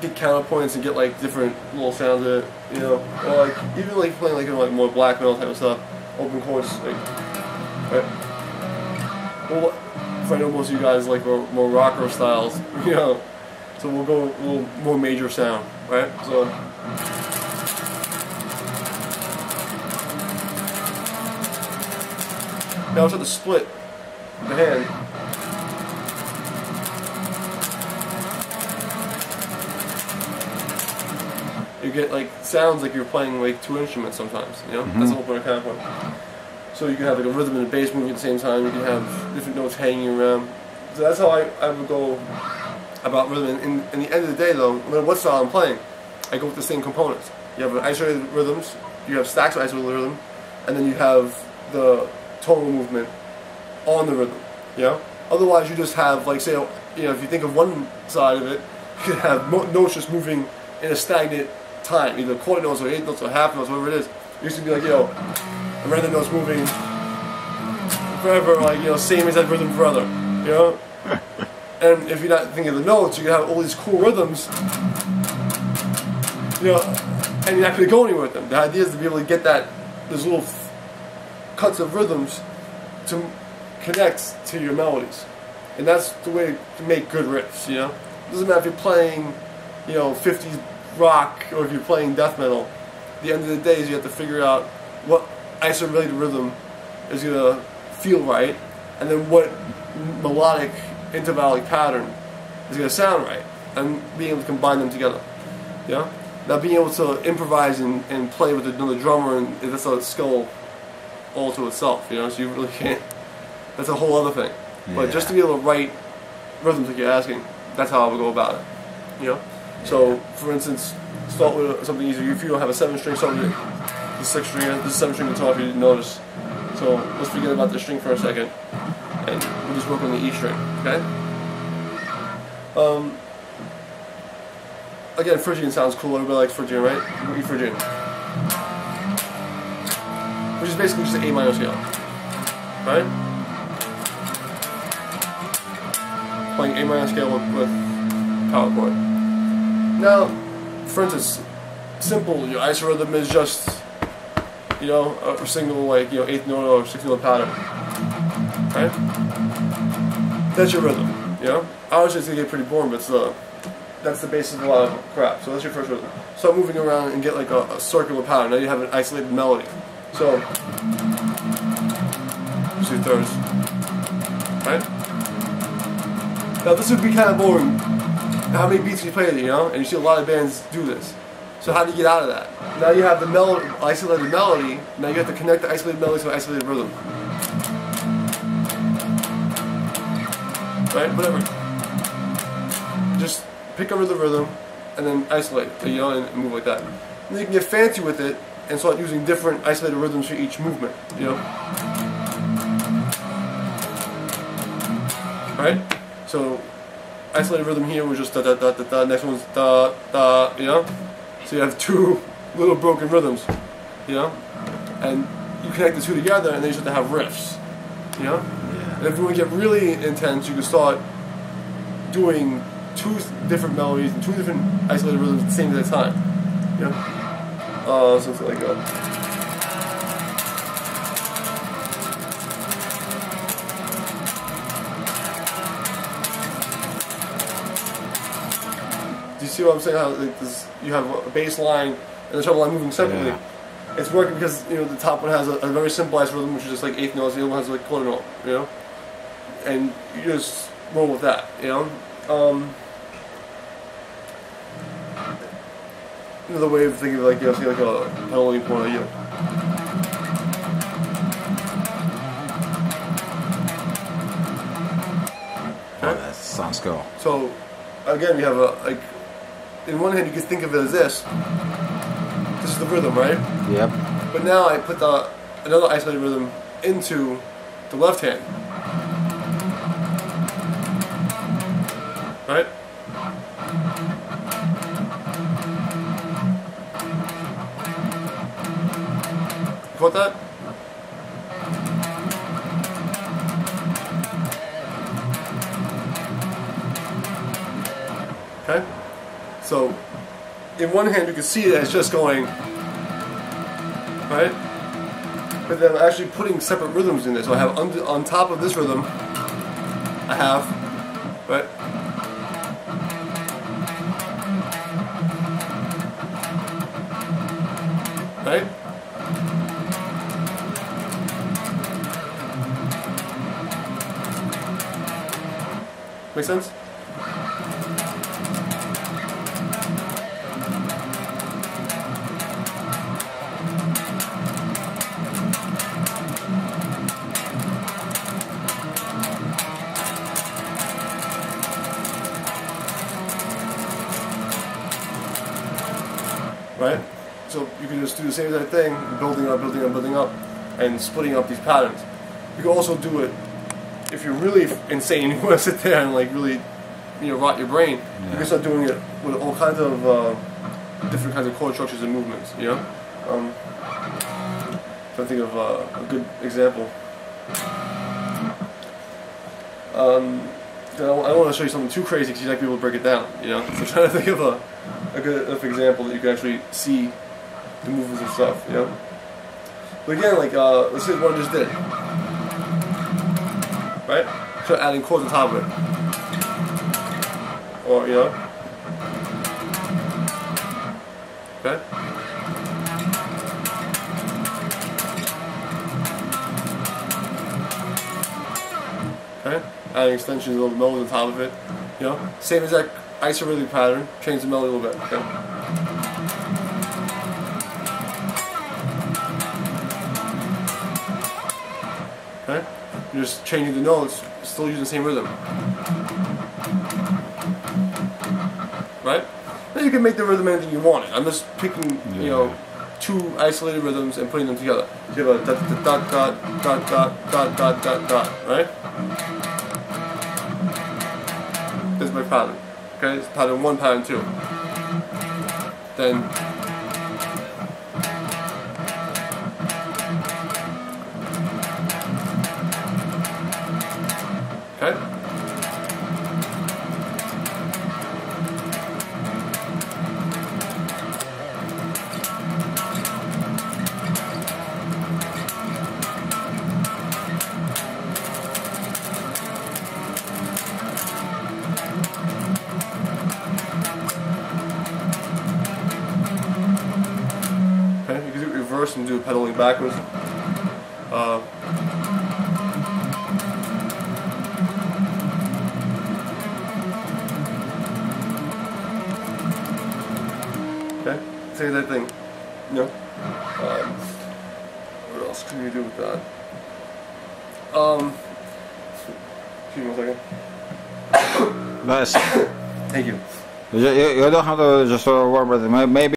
get counterpoints and get like different little sounds of it, you know, or like even like playing like, you know, like more black metal type of stuff, open chords, like, right? Well, I know most of you guys like more rocker styles, you know, so we'll go a little more major sound, right? So. Now let's have to split the hand. You get like sounds like you're playing like two instruments sometimes, you know? That's the whole point of counterpoint. So you can have like a rhythm and a bass moving at the same time, you can have different notes hanging around. So that's how I would go about rhythm. And in the end of the day though, no matter what style I'm playing, I go with the same components. You have isolated rhythms, you have stacks of isolated rhythm, and then you have the tonal movement on the rhythm, you know? Otherwise you just have like, say, you know, if you think of one side of it, you could have notes just moving in a stagnant time, either quarter notes or eighth notes or half notes, whatever it is. It used to be like, yo, a random note's moving forever, like, you know, same as that rhythm forever, you know? And if you're not thinking of the notes, you can have all these cool rhythms, you know, and you're not going to go anywhere with them. The idea is to be able to get those little cuts of rhythms to connect to your melodies. And that's the way to make good riffs, you know? It doesn't matter if you're playing, you know, 50s rock or if you're playing death metal. At the end of the day is you have to figure out what isolated rhythm is going to feel right, and then what melodic intervallic pattern is going to sound right, and being able to combine them together. You know? Now being able to improvise and play with another drummer, and that's a skill all to itself, you know, so you really can't, that's a whole other thing. Yeah. But just to be able to write rhythms like you're asking, that's how I would go about it, you know? Yeah. So, for instance, start with something easier. If you don't have a 7-string, start with the 6-string, this is 7-string guitar if you didn't notice. So, let's forget about the string for a second, and we'll just work on the E string, okay? Again, Phrygian sounds cool, everybody likes Phrygian, right? E Phrygian. Which is basically just an A minor scale, right? Playing A minor scale with power chord. Now, for instance, simple, your isorhythm is just, you know, a single, like, you know, 8th note or 6th note pattern, right? That's your rhythm, you know? Obviously it's gonna get pretty boring, but that's the basis of a lot of crap. So that's your first rhythm. Start moving around and get like a circular pattern. Now you have an isolated melody. So, 2/3, right? Now this would be kind of boring. How many beats you play it, you know? And you see a lot of bands do this. So how do you get out of that? Now you have the isolated melody. Now you have to connect the isolated melody to an isolated rhythm. Right? Whatever. Just pick over the rhythm and then isolate it, you know, and move like that. And you can get fancy with it and start using different isolated rhythms for each movement, you know? Right? So, isolated rhythm here was just da da da da da, next one's da da, you know? So you have two little broken rhythms, you know? And you connect the two together and then you start to have riffs, you know? Yeah. And if you want to get really intense, you can start doing two different melodies and two different isolated rhythms at the same time, you know? Something like that. Do you see what I'm saying? How like this, you have a bass line and the treble line moving separately. Yeah. It's working because, you know, the top one has a very simple rhythm, which is just like 8th notes. The other one has like quarter note, you know, and you just roll with that, you know. Another way of thinking of like, you know, see like a pedaling point, you know. Oh, that sounds cool. So, again, you have a, like, in one hand you can think of it as this. This is the rhythm, right? Yep. But now I put another isolated rhythm into the left hand. Right? Caught that? Okay? So, in one hand, you can see it as just going, right? But then I'm actually putting separate rhythms in there. So I have on top of this rhythm, I have, right? Right? Make sense? Right? So you can just do the same exact thing, building up, building up, building up, and splitting up these patterns. You can also do it if you're really insane. You want to sit there and like really, rot your brain. Yeah. You can start doing it with all kinds of different kinds of chord structures and movements. Trying to think of a good example. I don't want to show you something too crazy because you like people to break it down. So I'm trying to think of a good enough example that you can actually see the movements and stuff. But again, like let's say one just did, right? Start adding chords on top of it, or okay. Okay, adding extensions, a little melody on top of it. Same exact isorhythmic pattern, change the melody a little bit. Okay. Okay, you're just changing the notes, still using the same rhythm. Right? Then you can make the rhythm anything you want it. I'm just picking, two isolated rhythms and putting them together. So you have a dot dot dot dot dot dot dot dot dot, right? This is my pattern. Okay, it's pattern 1, pattern 2. Then okay. Okay, you can do it reverse and do it pedaling backwards. Okay, say that thing. What else can you do with that? Excuse me 1 second. Nice. Thank you. You don't have to just warm it. Maybe.